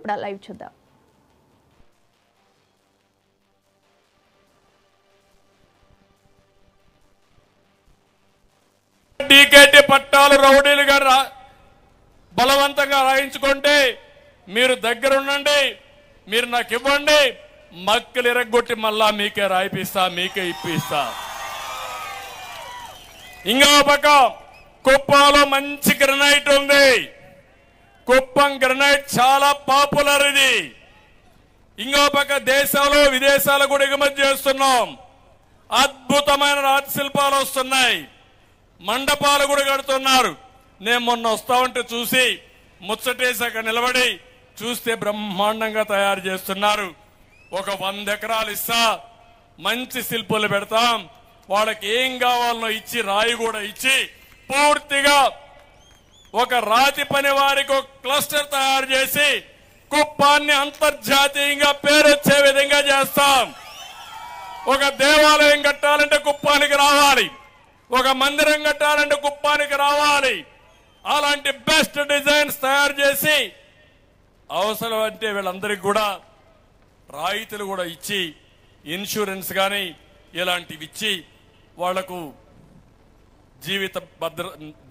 ఇప్పుడు ఆ లైవ్ చూద్దాం. టీకేటీ పట్టాలు రౌడీలుగా బలవంతంగా రాయించుకుంటే మీరు దగ్గర ఉండండి, మీరు నాకు ఇవ్వండి, మక్కలు ఇరగొట్టి మళ్ళా మీకే రాయిపిస్తా, మీకే ఇప్పిస్తా. ఇంకో పక్క కుప్పంలో మంచి గ్రనైట్ ఉంది. కుప్పం గ్రనైట్ చాలా పాపులర్. ఇది ఇంకో పక్క దేశంలో విదేశాలు కూడా ఎగుమతి చేస్తున్నాం. అద్భుతమైన రాతి శిల్పాలు వస్తున్నాయి, మండపాలు కూడా కడుతున్నారు. నేను మొన్న వస్తా ఉంటే చూసి ముచ్చటేసి అక్కడ నిలబడి చూస్తే బ్రహ్మాండంగా తయారు చేస్తున్నారు. ఒక 100 ఎకరాలు ఇస్తా, మంచి శిల్పులు పెడతాం, వాళ్ళకి ఏం కావాలనో ఇచ్చి రాయి కూడా ఇచ్చి పూర్తిగా ఒక రాతి పని వారికి ఒక క్లస్టర్ తయారు చేసి కుప్పాన్ని అంతర్జాతీయంగా పేరొచ్చే విధంగా చేస్తాం. ఒక దేవాలయం కట్టాలంటే కుప్పానికి రావాలి, ఒక మందిరం కట్టాలంటే కుప్పానికి రావాలి. అలాంటి బెస్ట్ డిజైన్స్ తయారు చేసి అవసరం అంటే వీళ్ళందరికీ కూడా రాయితీలు కూడా ఇచ్చి ఇన్సూరెన్స్ కానీ ఇలాంటివి ఇచ్చి వాళ్లకు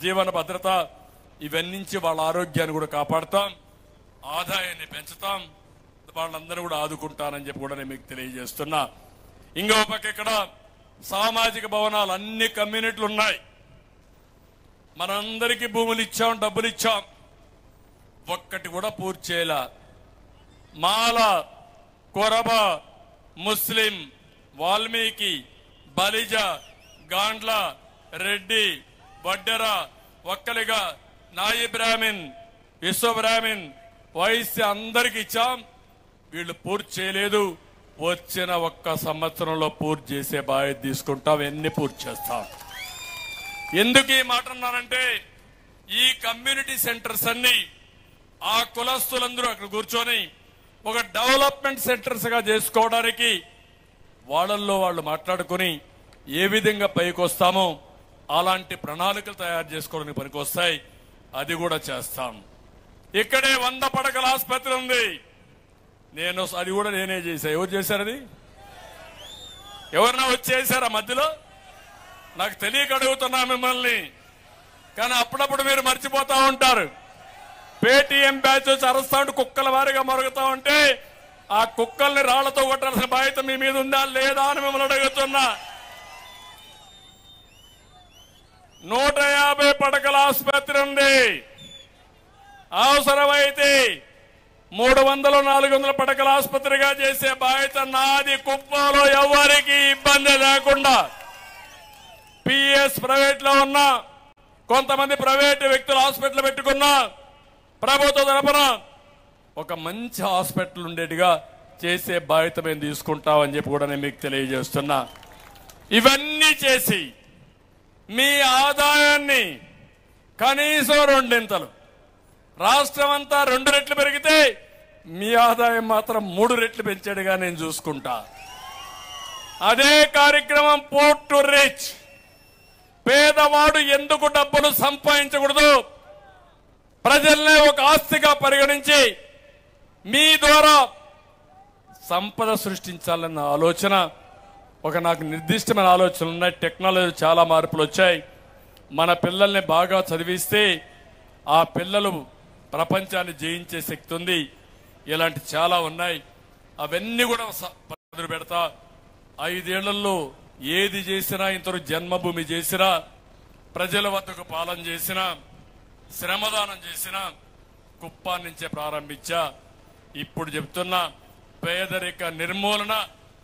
జీవన భద్రత ఇవన్నీ వాళ్ళ ఆరోగ్యాన్ని కూడా కాపాడుతాం, ఆదాయాన్ని పెంచుతాం, వాళ్ళందరూ కూడా ఆదుకుంటానని చెప్పి కూడా నేను మీకు తెలియజేస్తున్నా. ఇంకో పక్క ఇక్కడ సామాజిక భవనాలు అన్ని కమ్యూనిటీలు ఉన్నాయి. మనందరికీ భూములు ఇచ్చాం, డబ్బులు ఇచ్చాం, ఒక్కటి కూడా పూర్తి చేయలే. మాల, కొరబ, ముస్లిం, వాల్మీకి, బలిజ, గాండ్ల, రెడ్డి, వడ్డెర, ఒక్కలిగ, నాయి బ్రాహ్మిన్, విశ్వ బ్రాహ్మిన్, వైశ్య అందరికి ఇచ్చాం. వీళ్ళు పూర్తి చేయలేదు. వచ్చిన ఒక్క సంవత్సరంలో పూర్తి చేసే బాధ్యత తీసుకుంటాం, ఎన్ని పూర్తి చేస్తాం. ఎందుకు ఈ మాట అన్నానంటే ఈ కమ్యూనిటీ సెంటర్స్ అన్ని ఆ కులస్తులందరూ అక్కడ కూర్చొని ఒక డెవలప్మెంట్ సెంటర్స్ గా చేసుకోవడానికి వాళ్ళల్లో వాళ్ళు మాట్లాడుకుని ఏ విధంగా పైకి వస్తామో అలాంటి ప్రణాళికలు తయారు చేసుకోవడానికి పనికొస్తాయి. అది కూడా చేస్తాం. ఇక్కడే 100 పడకల ఆసుపత్రి ఉంది. అది కూడా నేనే చేశా. ఎవరు చేశారు? అది ఎవరన్నా వచ్చేసారా మధ్యలో? నాకు తెలియక అడుగుతున్నా మిమ్మల్ని, కానీ అప్పుడప్పుడు మీరు మర్చిపోతా ఉంటారు. పేటీఎం బ్యాచ్ వచ్చి అరుస్తా ఉంటే కుక్కల వారిగా మరుగుతా ఉంటే ఆ కుక్కల్ని రాళ్లతో కొట్టాల్సిన బాధ్యత మీ మీద ఉందా లేదా అని మిమ్మల్ని అడుగుతున్నా. 150 పడకల ఆసుపత్రి ఉంది. అవసరమైతే 300, 400 పడకల ఆసుపత్రిగా చేసే బాధ్యత నాది. కుప్పంలో ఎవరికి ఇబ్బంది లేకుండా పిఎస్ ప్రైవేట్ లో ఉన్నా, కొంతమంది ప్రైవేట్ వ్యక్తులు హాస్పిటల్ పెట్టుకున్నా, ప్రభుత్వ తరపున ఒక మంచి హాస్పిటల్ ఉండేట్టుగా చేసే బాధ్యత మేము తీసుకుంటామని చెప్పి కూడా నేను మీకు తెలియజేస్తున్నా. ఇవన్నీ చేసి మీ ఆదాయాన్ని కనీసం 2 రాష్ట్రం అంతా 2 రెట్లు పెరిగితే మీ ఆదాయం మాత్రం 3 రెట్లు పెంచేట్టుగా నేను చూసుకుంటా. అదే కార్యక్రమం పోర్ట్ టు రిచ్. పేదవాడు ఎందుకు డబ్బులు సంపాదించకూడదు, ప్రజల్నే ఒక ఆస్తిగా పరిగణించి మీ ద్వారా సంపద సృష్టించాలన్న ఆలోచన, నాకు నిర్దిష్టమైన ఆలోచనలు ఉన్నాయి. టెక్నాలజీ చాలా మార్పులు వచ్చాయి. మన పిల్లల్ని బాగా చదివిస్తే ఆ పిల్లలు ప్రపంచాన్ని జయించే శక్తి ఉంది. ఇలాంటి చాలా ఉన్నాయి. అవన్నీ కూడా మొదలు పెడతా. 5 ఏళ్లలో ఏది చేసినా, ఇంతవరకు జన్మభూమి చేసినా, ప్రజల వద్దకు పాలన చేసినా, శ్రమదానం చేసినా కుప్పాన్ని నుంచే ప్రారంభించా. ఇప్పుడు చెప్తున్నా, పేదరిక నిర్మూలన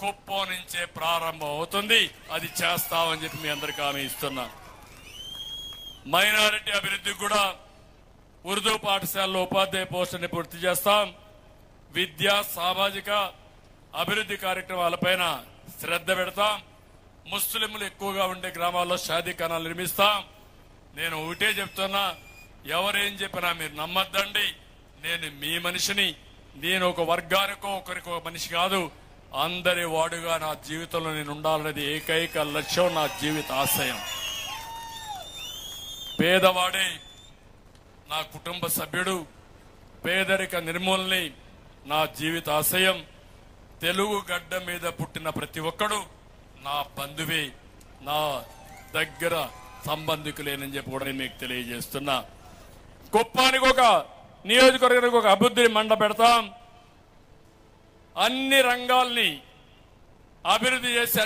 కుప్పం నుంచే ప్రారంభం అవుతుంది. అది చేస్తామని చెప్పి మీ అందరికీ హామీ ఇస్తున్నా. మైనారిటీ అభివృద్ధికి కూడా ఉర్దూ పాఠశాలలో ఉపాధ్యాయ పోస్టుని పూర్తి చేస్తాం. విద్యా, సామాజిక అభివృద్ధి కార్యక్రమాలపైన శ్రద్ధ పెడతాం. ముస్లింలు ఎక్కువగా ఉండే గ్రామాల్లో షాదీఖానాలు నిర్మిస్తాం. నేను ఒకటే చెప్తున్నా, ఎవరేం చెప్పినా మీరు నమ్మద్దండి. నేను మీ మనిషిని. నేను ఒక వర్గానికో ఒకరికో మనిషి కాదు, అందరి వాడుగా నా జీవితంలో నేను ఉండాలనేది ఏకైక లక్ష్యం, నా జీవిత ఆశయం. పేదవాడే నా కుటుంబ సభ్యుడు. పేదరిక నిర్మూలనని నా జీవిత ఆశయం తెలుగు గడ్డ మీద పుట్టిన ప్రతి ఒక్కడు నా బంధువే, నా దగ్గర సంబంధికులేనని చెప్పి కూడా నేను మీకు తెలియజేస్తున్నా. కుప్పానికి ఒక నియోజకవర్గానికి ఒక అభివృద్ధి మండ పెడతాం. అన్ని రంగాల్ని అభివృద్ధి చేసి